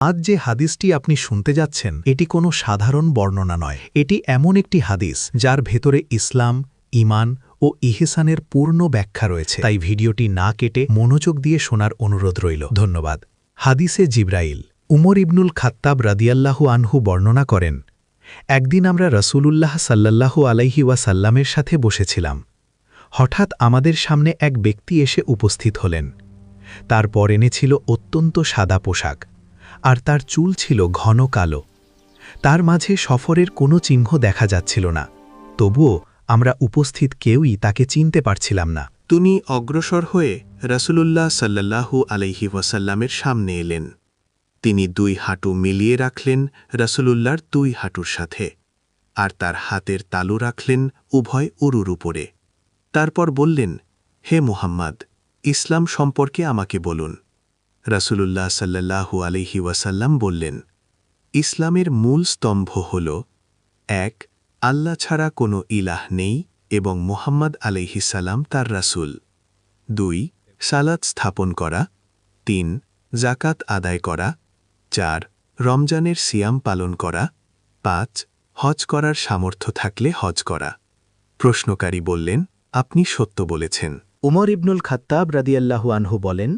আজ যে হাদিসটি আপনি শুনতে যাচ্ছেন এটি কোনো সাধারণ বর্ণনা নয়। এটি এমন একটি হাদিস যার ভেতরে ইসলাম, ঈমান ও ইহসানের পূর্ণ ব্যাখ্যা রয়েছে। তাই ভিডিওটি না কেটে মনোযোগ দিয়ে শোনার অনুরোধ রইল। ধন্যবাদ। হাদিসে জিব্রাইল। উমর ইবনুল খাত্তাব রাদিয়াল্লাহু আনহু বর্ণনা করেন, একদিন আমরা রসূলুল্লাহ সাল্লাল্লাহু আলাইহি ওয়াসাল্লামের সাথে বসেছিলাম। হঠাৎ আমাদের সামনে এক ব্যক্তি এসে উপস্থিত হলেন। তার পরনে ছিল অত্যন্ত সাদা পোশাক, আর তার চুল ছিল ঘন কালো। তার মাঝে সফরের কোনো চিহ্ন দেখা যাচ্ছিল না। তবুও আমরা উপস্থিত কেউই তাকে চিনতে পারছিলাম না। তিনি অগ্রসর হয়ে রসূলুল্লাহ সাল্লাল্লাহু আলাইহি ওয়াসাল্লামের সামনে এলেন। তিনি দুই হাঁটু মিলিয়ে রাখলেন রসূলুল্লাহর দুই হাঁটুর সাথে, আর তার হাতের তালু রাখলেন উভয় উরুর উপরে। তারপর বললেন, হে মুহাম্মদ, ইসলাম সম্পর্কে আমাকে বলুন। রসূলুল্লাহ সাল্লাল্লাহু আলাইহি ওয়াসাল্লাম বললেন, ইসলামের মূল স্তম্ভ হল ১. আল্লাহ ছাড়া কোনো ইলাহ নেই এবং মুহাম্মদ আলাইহিস সালাম তার রাসূল। ২. সালাত স্থাপন করা। ৩. যাকাত আদায় করা। ৪. রমজানের সিয়াম পালন করা। ৫. হজ করার সামর্থ্য থাকলে হজ করা। প্রশ্নকারী বললেন, আপনি সত্য বলেছেন। উমর ইবনুল খাত্তাব রাদিয়াল্লাহু আনহু বলেন,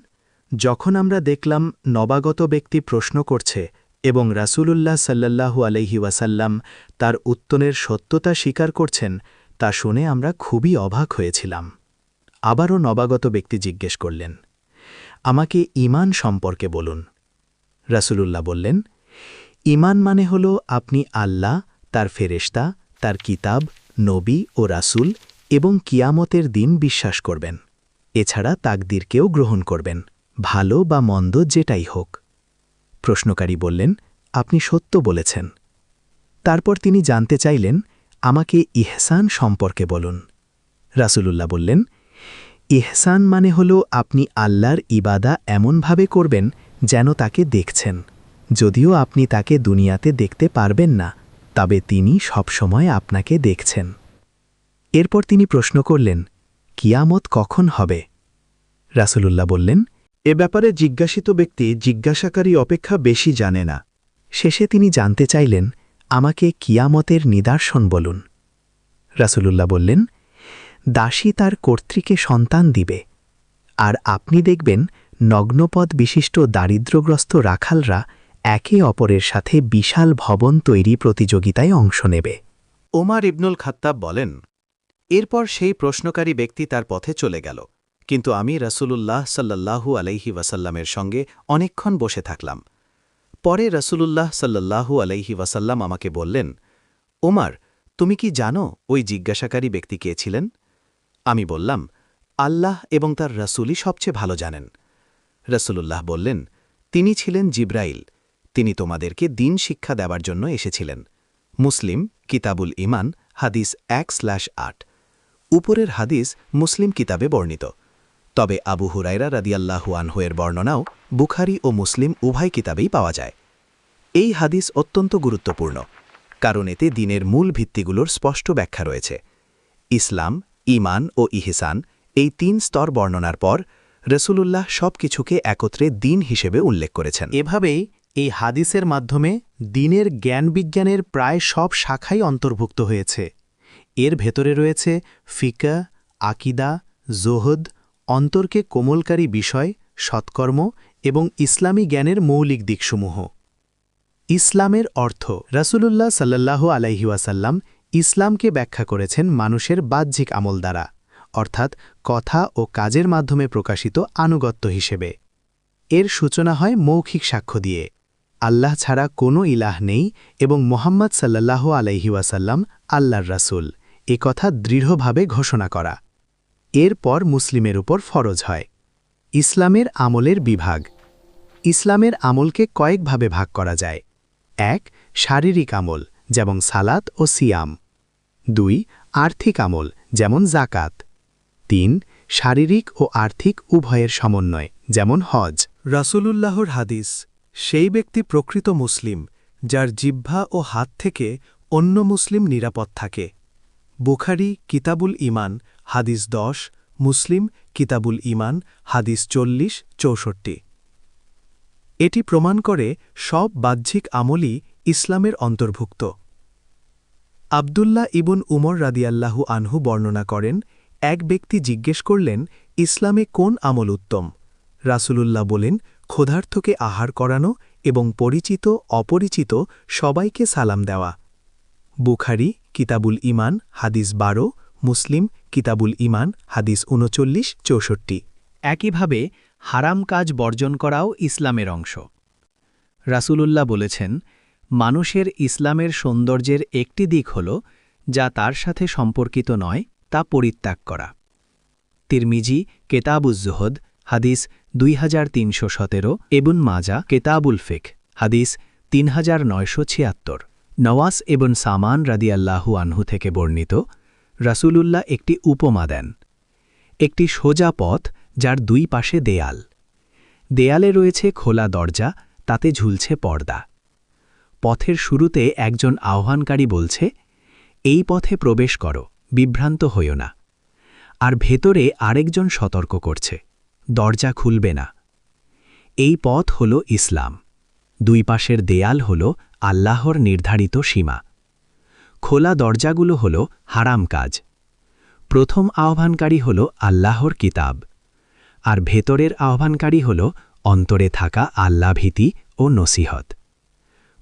যখন আমরা দেখলাম নবাগত ব্যক্তি প্রশ্ন করছে এবং রাসূলুল্লাহ সাল্লাল্লাহু আলাইহি ওয়াসাল্লাম তার উত্তরের সত্যতা স্বীকার করছেন, তা শুনে আমরা খুবই অবাক হয়েছিলাম। আবারও নবাগত ব্যক্তি জিজ্ঞেস করলেন, আমাকে ঈমান সম্পর্কে বলুন। রাসূলুল্লাহ বললেন, ঈমান মানে হল আপনি আল্লাহ, তার ফেরেশতা, তার কিতাব, নবী ও রাসূল এবং কিয়ামতের দিন বিশ্বাস করবেন। এছাড়া তাকদীরকেও গ্রহণ করবেন, ভালো বা মন্দ যেটাই হোক। প্রশ্নকারী বললেন, আপনি সত্য বলেছেন। তারপর তিনি জানতে চাইলেন, আমাকে ইহসান সম্পর্কে বলুন। রাসূলুল্লাহ বললেন, ইহসান মানে হল আপনি আল্লাহর ইবাদা এমনভাবে করবেন যেন তাকে দেখছেন। যদিও আপনি তাকে দুনিয়াতে দেখতে পারবেন না, তবে তিনি সবসময় আপনাকে দেখছেন। এরপর তিনি প্রশ্ন করলেন, কিয়ামত কখন হবে? রাসূলুল্লাহ বললেন, এ ব্যাপারে জিজ্ঞাসিত ব্যক্তি জিজ্ঞাসাকারী অপেক্ষা বেশি জানে না। শেষে তিনি জানতে চাইলেন, আমাকে কিয়ামতের নিদর্শন বলুন। রাসূলুল্লাহ বললেন, দাসী তার কর্ত্রীকে সন্তান দিবে, আর আপনি দেখবেন নগ্নপদ বিশিষ্ট দারিদ্র্যগ্রস্ত রাখালরা একে অপরের সাথে বিশাল ভবন তৈরি প্রতিযোগিতায় অংশ নেবে। ওমর ইবনুল খাত্তাব বলেন, এরপর সেই প্রশ্নকারী ব্যক্তি তার পথে চলে গেল, কিন্তু আমি রাসূলুল্লাহ সাল্লাল্লাহু আলাইহি ওয়াসাল্লামের সঙ্গে অনেকক্ষণ বসে থাকলাম। পরে রাসূলুল্লাহ সাল্লাল্লাহু আলাইহি ওয়াসাল্লাম আমাকে বললেন, ওমর, তুমি কি জানো ওই জিজ্ঞাসাকারী ব্যক্তি কে ছিলেন? আমি বললাম, আল্লাহ এবং তার রাসূলই সবচেয়ে ভালো জানেন। রাসূলুল্লাহ বললেন, তিনি ছিলেন জিব্রাইল। তিনি তোমাদেরকে দ্বীন শিক্ষা দেওয়ার জন্য এসেছিলেন। মুসলিম, কিতাবুল ঈমান, হাদিস 1/8। উপরের হাদিস মুসলিম কিতাবে বর্ণিত। তবে আবু হুরায়রা রাদিয়াল্লাহু আনহু এর বর্ণনাও বুখারী ও মুসলিম উভয় কিতাবেই পাওয়া যায়। এই হাদিস অত্যন্ত গুরুত্বপূর্ণ, কারণ এতে দ্বীনের মূল ভিত্তিগুলোর স্পষ্ট ব্যাখ্যা রয়েছে। ইসলাম, ঈমান ও ইহসান এই 3 স্তর বর্ণনার পর রাসূলুল্লাহ সবকিছুকে একত্রে দ্বীন হিসেবে উল্লেখ করেছেন। এভাবেই এই হাদিসের মাধ্যমে দ্বীনের জ্ঞানবিজ্ঞানের প্রায় সব শাখাই অন্তর্ভুক্ত হয়েছে। এর ভেতরে রয়েছে ফিকহ, আকিদা, জুহদ, অন্তরকে কোমলকারী বিষয়, সৎকর্ম এবং ইসলামী জ্ঞানের মৌলিক দিকসমূহ। ইসলামের অর্থ। রাসূলুল্লাহ সাল্লাল্লাহু আলাইহি ওয়াসাল্লাম ইসলামকে ব্যাখ্যা করেছেন মানুষের বাহ্যিক আমল দ্বারা, অর্থাৎ কথা ও কাজের মাধ্যমে প্রকাশিত আনুগত্য হিসেবে। এর সূচনা হয় মৌখিক সাক্ষ্য দিয়ে, আল্লাহ ছাড়া কোনো ইলাহ নেই এবং মুহাম্মদ সাল্লাল্লাহু আলাইহি ওয়াসাল্লাম আল্লাহর রাসূল, এ কথা দৃঢ়ভাবে ঘোষণা করা। এরপর মুসলিমের উপর ফরজ হয়। ইসলামের আমলের বিভাগ। ইসলামের আমলকে কয়েকভাবে ভাগ করা যায়। ১. শারীরিক আমল, যেমন সালাত ও সিয়াম। ২. আর্থিক আমল, যেমন যাকাত। ৩. শারীরিক ও আর্থিক উভয়ের সমন্বয়, যেমন হজ। রাসূলুল্লাহর হাদিস, সেই ব্যক্তি প্রকৃত মুসলিম যার জিহ্বা ও হাত থেকে অন্য মুসলিম নিরাপদ থাকে। বুখারী কিতাবুল ঈমান, হাদিস 10, মুসলিম কিতাবুল ঈমান, হাদিস 40-64। এটি প্রমাণ করে সব বাহ্যিক আমলই ইসলামের অন্তর্ভুক্ত। আবদুল্লাহ ইবন উমর রাদিয়াল্লাহু আনহু বর্ণনা করেন, এক ব্যক্তি জিজ্ঞেস করলেন, ইসলামে কোন আমল উত্তম? রাসূলুল্লাহ বলেন, ক্ষুধার্তকে আহার করানো এবং পরিচিত অপরিচিত সবাইকে সালাম দেওয়া। বুখারী কিতাবুল ঈমান হাদিস 12, মুসলিম কিতাবুল ঈমান হাদিস 39-64। একইভাবে হারাম কাজ বর্জন করাও ইসলামের অংশ। রাসূলুল্লাহ বলেছেন, মানুষের ইসলামের সৌন্দর্যের একটি দিক হল যা তার সাথে সম্পর্কিত নয় তা পরিত্যাগ করা। তিরমিজি কেতাবুজ জুহদ হাদিস 2317, ইবন মাজা কেতাবুল ফিকহ হাদিস 3976। নওয়াস ইবন সামান রাদিয়াল্লাহু আনহু থেকে বর্ণিত, রাসূলুল্লাহ একটি উপমা দেন। একটি সোজা পথ যার দুই পাশে দেয়াল। দেয়ালে রয়েছে খোলা দরজা, তাতে ঝুলছে পর্দা। পথের শুরুতে একজন আহ্বানকারী বলছে, এই পথে প্রবেশ করো, বিভ্রান্ত হইও না। আর ভেতরে আরেকজন সতর্ক করছে, দরজা খুলবে না। এই পথ হল ইসলাম। দুই পাশের দেয়াল হল আল্লাহর নির্ধারিত সীমা। খোলা দরজাগুলো হল হারাম কাজ। প্রথম আহ্বানকারী হল আল্লাহর কিতাব, আর ভেতরের আহ্বানকারী হল অন্তরে থাকা আল্লাহভীতি ও নসিহত।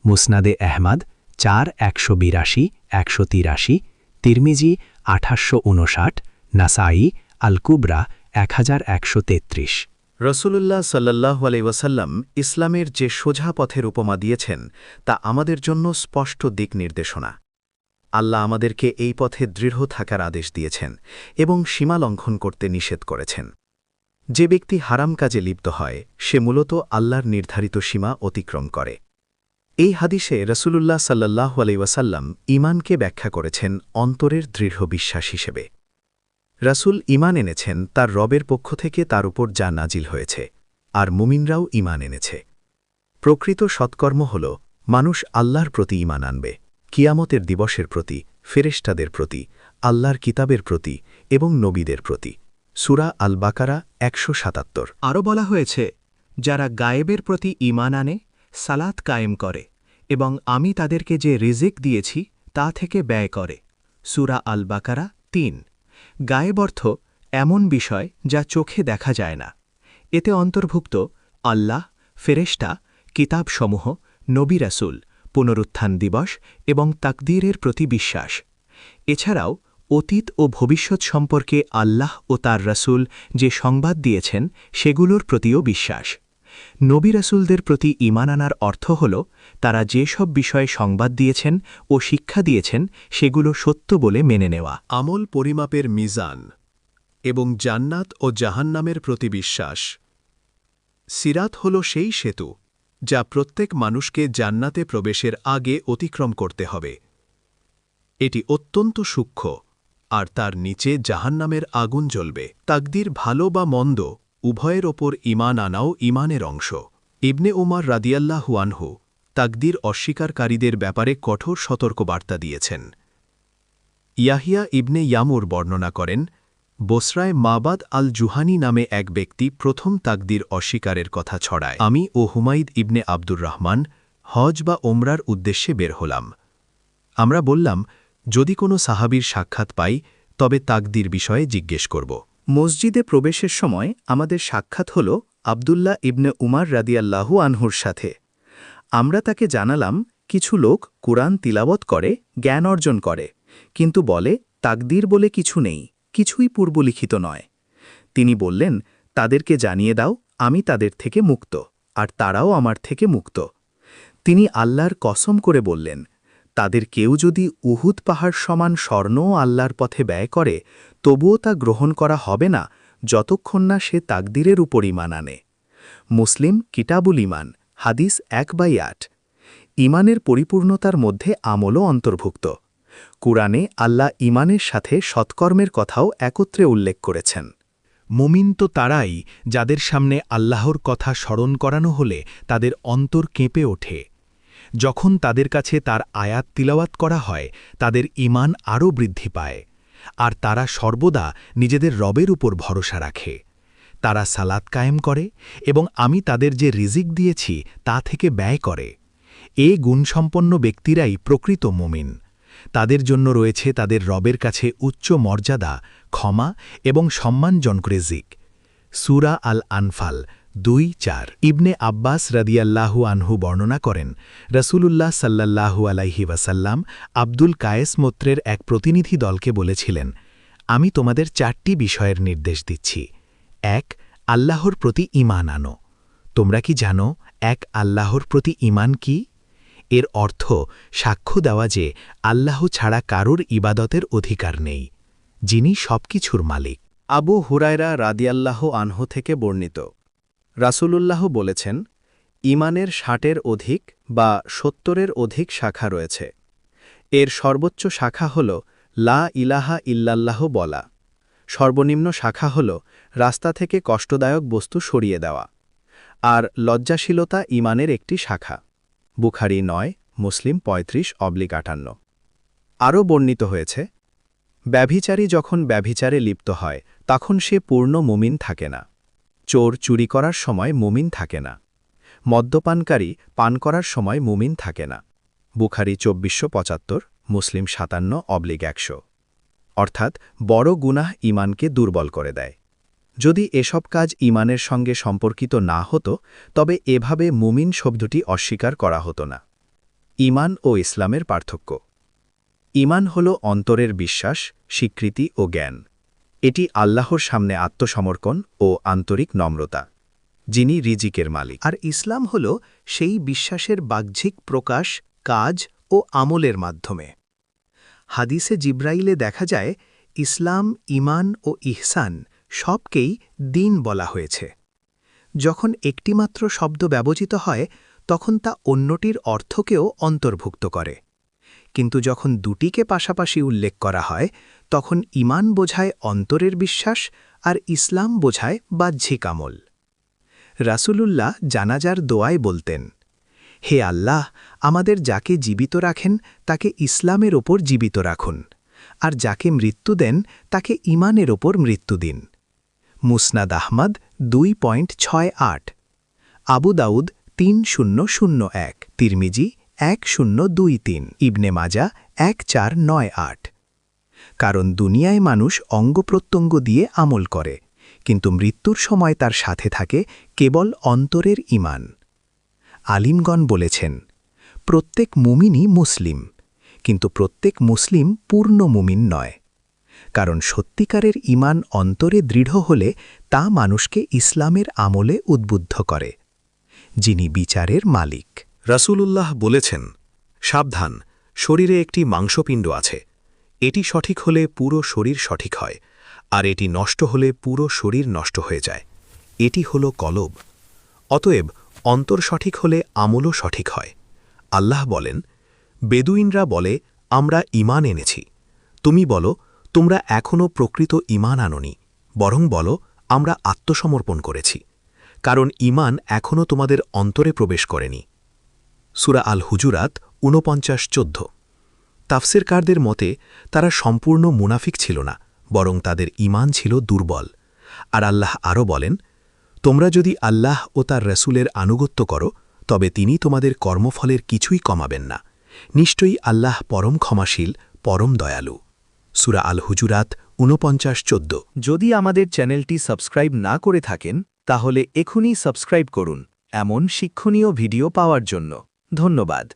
মুসনাদে আহমদ 4-182-183, তিরমিজি 2859, নাসাঈ আল কুবরা 1133। রসূলুল্লাহ সাল্লাল্লাহু আলাইহি ওয়াসাল্লাম ইসলামের যে সোজা পথের উপমা দিয়েছেন তা আমাদের জন্য স্পষ্ট দিক নির্দেশনা। আল্লাহ আমাদেরকে এই পথে দৃঢ় থাকার আদেশ দিয়েছেন এবং সীমা লঙ্ঘন করতে নিষেধ করেছেন। যে ব্যক্তি হারাম কাজে লিপ্ত হয় সে মূলত আল্লাহর নির্ধারিত সীমা অতিক্রম করে। এই হাদিসে রসূলুল্লাহ সাল্লাল্লাহু আলাইহি ওয়াসাল্লাম ঈমানকে ব্যাখ্যা করেছেন অন্তরের দৃঢ় বিশ্বাস হিসেবে। রাসূল ঈমান এনেছেন তার রবের পক্ষ থেকে তার উপর যা নাজিল হয়েছে, আর মুমিনরাও ঈমান এনেছে। প্রকৃত সৎকর্ম হল মানুষ আল্লাহর প্রতি ঈমান আনবে, কিয়ামতের দিবসের প্রতি, ফেরেশতাদের প্রতি, আল্লাহর কিতাবের প্রতি এবং নবীদের প্রতি। সূরা আল বাকারা 177। আরও বলা হয়েছে, যারা গায়েবের প্রতি ঈমান আনে, সালাত কায়েম করে এবং আমি তাদেরকে যে রিজিক দিয়েছি তা থেকে ব্যয় করে। সূরা আল বাকারা 3। গায়েব অর্থ এমন বিষয় যা চোখে দেখা যায় না। এতে অন্তর্ভুক্ত আল্লাহ, ফেরেশতা, কিতাবসমূহ, নবী রাসূল, পুনরুত্থান দিবস এবং তাকদীরের প্রতি বিশ্বাস। এছাড়াও অতীত ও ভবিষ্যৎ সম্পর্কে আল্লাহ ও তার রাসূল যে সংবাদ দিয়েছেন সেগুলোর প্রতিও বিশ্বাস। নবী রাসূলদের প্রতি ঈমান আনার অর্থ হল তারা যেসব বিষয়ে সংবাদ দিয়েছেন ও শিক্ষা দিয়েছেন সেগুলো সত্য বলে মেনে নেওয়া। আমল পরিমাপের মিজান এবং জান্নাত ও জাহান্নামের প্রতি বিশ্বাস। সিরাত হল সেই সেতু যা প্রত্যেক মানুষকে জান্নাতে প্রবেশের আগে অতিক্রম করতে হবে। এটি অত্যন্ত সূক্ষ্ম, আর তার নিচে জাহান্নামের আগুন জ্বলবে। তাকদীর ভালো বা মন্দ উভয়ের ওপর ঈমান আনাও ঈমানের অংশ। ইবনে উমর রাদিয়াল্লাহু আনহু তাকদীর অস্বীকারীদের ব্যাপারে কঠোর সতর্কবার্তা দিয়েছেন। ইয়াহিয়া ইবনে ইয়ামুর বর্ণনা করেন, বসরায় মাবাদ আল জুহানি নামে এক ব্যক্তি প্রথম তাকদীর অস্বীকারের কথা ছড়ায়। আমি ও হুমাইদ ইবনে আব্দুর রহমান হজ বা ওমরার উদ্দেশ্যে বের হলাম। আমরা বললাম, যদি কোনো সাহাবীর সাক্ষাৎ পাই তবে তাকদীর বিষয়ে জিজ্ঞেস করব। মসজিদে প্রবেশের সময় আমাদের সাক্ষাৎ হল আবদুল্লাহ ইবনে উমার রাদিয়াল্লাহু আনহুর সাথে। আমরা তাকে জানালাম, কিছু লোক কুরআন তিলাওয়াত করে, জ্ঞান অর্জন করে, কিন্তু বলে তাকদীর বলে কিছু নেই, কিছুই পূর্বলিখিত নয়। তিনি বললেন, তাদেরকে জানিয়ে দাও আমি তাদের থেকে মুক্ত, আর তারাও আমার থেকে মুক্ত। তিনি আল্লাহর কসম করে বললেন, তাদের কেউ যদি উহুদ পাহাড় সমান স্বর্ণও আল্লাহর পথে ব্যয় করে তবুও তা গ্রহণ করা হবে না যতক্ষণ না সে তাকদীরের উপর ঈমান আনে। মুসলিম কিতাবুল ঈমান হাদিস 1/8। ঈমানের পরিপূর্ণতার মধ্যে আমলও অন্তর্ভুক্ত। কুরআনে আল্লাহ ঈমানের সাথে সৎকর্মের কথাও একত্রে উল্লেখ করেছেন। মুমিন তো তারাই যাদের সামনে আল্লাহর কথা স্মরণ করানো হলে তাদের অন্তর কেঁপে ওঠে। যখন তাদের কাছে তার আয়াত তিলাওয়াত করা হয় তাদের ঈমান আরও বৃদ্ধি পায়, আর তারা সর্বদা নিজেদের রবের উপর ভরসা রাখে। তারা সালাত কায়েম করে এবং আমি তাদের যে রিজিক দিয়েছি তা থেকে ব্যয় করে এ গুণসম্পন্ন ব্যক্তিরাই প্রকৃত মুমিন তাদের জন্য রয়েছে তাদের রবের কাছে উচ্চ মর্যাদা ক্ষমা এবং সম্মানজনক রিজিক সূরা আল আনফাল 2:4 ইবনে আব্বাস রাদিয়াল্লাহু আনহু বর্ণনা করেন রাসূলুল্লাহ সাল্লাল্লাহু আলাইহি ওয়াসাল্লাম আব্দুল কায়েস মোত্রের এক প্রতিনিধি দলকে বলেছিলেন আমি তোমাদের 4টি বিষয়ের নির্দেশ দিচ্ছি 1 আল্লাহর প্রতি ঈমান আনো তোমরা কি জানো এক আল্লাহর প্রতি ঈমান কি এর অর্থ সাক্ষ্য দেওয়া যে আল্লাহ ছাড়া কারোর ইবাদতের অধিকার নেই যিনি সবকিছুর মালিক আবু হুরায়রা রাদিয়াল্লাহু আনহু থেকে বর্ণিত রাসূলুল্লাহ বলেছেন ঈমানের 60-এর অধিক বা 70-এর অধিক শাখা রয়েছে এর সর্বোচ্চ শাখা হল লা ইলাহা ইল্লাল্লাহ বলা সর্বনিম্ন শাখা হল রাস্তা থেকে কষ্টদায়ক বস্তু সরিয়ে দেওয়া আর লজ্জাশীলতা ঈমানের একটি শাখা বুখারী 9 মুসলিম 35/58 আরও বর্ণিত হয়েছে ব্যভিচারী যখন ব্যভিচারে লিপ্ত হয় তখন সে পূর্ণ মুমিন থাকে না চোর চুরি করার সময় মুমিন থাকে না মদ্যপানকারী পান করার সময় মুমিন থাকে না বুখারী 2475 মুসলিম 57/100 অর্থাৎ বড় গুনাহ ঈমানকে দুর্বল করে দেয় যদি এসব কাজ ঈমানের সঙ্গে সম্পর্কিত না হতো তবে এভাবে মুমিন শব্দটি অস্বীকার করা হতো না ঈমান ও ইসলামের পার্থক্য ঈমান হল অন্তরের বিশ্বাস স্বীকৃতি ও জ্ঞান এটি আল্লাহর সামনে আত্মসমর্পণ ও আন্তরিক নম্রতা যিনি রিজিকের মালিক আর ইসলাম হল সেই বিশ্বাসের বাহ্যিক প্রকাশ কাজ ও আমলের মাধ্যমে হাদিসে জিব্রাইলে দেখা যায় ইসলাম ঈমান ও ইহসান সবকেই দিন বলা হয়েছে যখন একটিমাত্র শব্দ ব্যবহৃত হয় তখন তা অন্যটির অর্থকেও অন্তর্ভুক্ত করে কিন্তু যখন দুটিকে পাশাপাশি উল্লেখ করা হয় তখন ঈমান বোঝায় অন্তরের বিশ্বাস আর ইসলাম বোঝায় বাহ্যিক আমল রাসূলুল্লাহ জানাজার দোয়ায় বলতেন হে আল্লাহ আমাদের যাকে জীবিত রাখেন তাকে ইসলামের ওপর জীবিত রাখুন আর যাকে মৃত্যু দেন তাকে ঈমানের ওপর মৃত্যু দিন মুসনাদ আহমদ 2.68 আবু দাউদ 3001 তিরমিজি 1023 ইবনে মাজা 1498 কারণ দুনিয়ায় মানুষ অঙ্গপ্রত্যঙ্গ দিয়ে আমল করে কিন্তু মৃত্যুর সময় তার সাথে থাকে কেবল অন্তরের ঈমান আলিমগণ বলেছেন প্রত্যেক মুমিনই মুসলিম কিন্তু প্রত্যেক মুসলিম পূর্ণ মুমিন নয় কারণ সত্যিকারের ঈমান অন্তরে দৃঢ় হলে তা মানুষকে ইসলামের আমলে উদ্বুদ্ধ করে যিনি বিচারের মালিক রাসূলুল্লাহ বলেছেন সাবধান শরীরে একটি মাংসপিণ্ড আছে এটি সঠিক হলে পুরো শরীর সঠিক হয় আর এটি নষ্ট হলে পুরো শরীর নষ্ট হয়ে যায় এটি হল কলব অতএব অন্তর সঠিক হলে আমলও সঠিক হয় আল্লাহ বলেন বেদুইনরা বলে আমরা ঈমান এনেছি তুমি বলো তোমরা এখনও প্রকৃত ঈমান আনোনি বরং বলো আমরা আত্মসমর্পণ করেছি কারণ ঈমান এখনও তোমাদের অন্তরে প্রবেশ করেনি সূরা আল হুজুরাত 49:14 তাফসিরকারদের মতে তারা সম্পূর্ণ মুনাফিক ছিল না বরং তাদের ঈমান ছিল দুর্বল আর আল্লাহ আরও বলেন তোমরা যদি আল্লাহ ও তার রাসূলের আনুগত্য করো তবে তিনি তোমাদের কর্মফলের কিছুই কমাবেন না নিশ্চয়ই আল্লাহ পরম ক্ষমাশীল পরম দয়ালু সূরা আল হুজুরাত 49:14 যদি আমাদের চ্যানেলটি সাবস্ক্রাইব না করে থাকেন তাহলে এখনই সাবস্ক্রাইব করুন এমন শিক্ষণীয় ভিডিও পাওয়ার জন্য ধন্যবাদ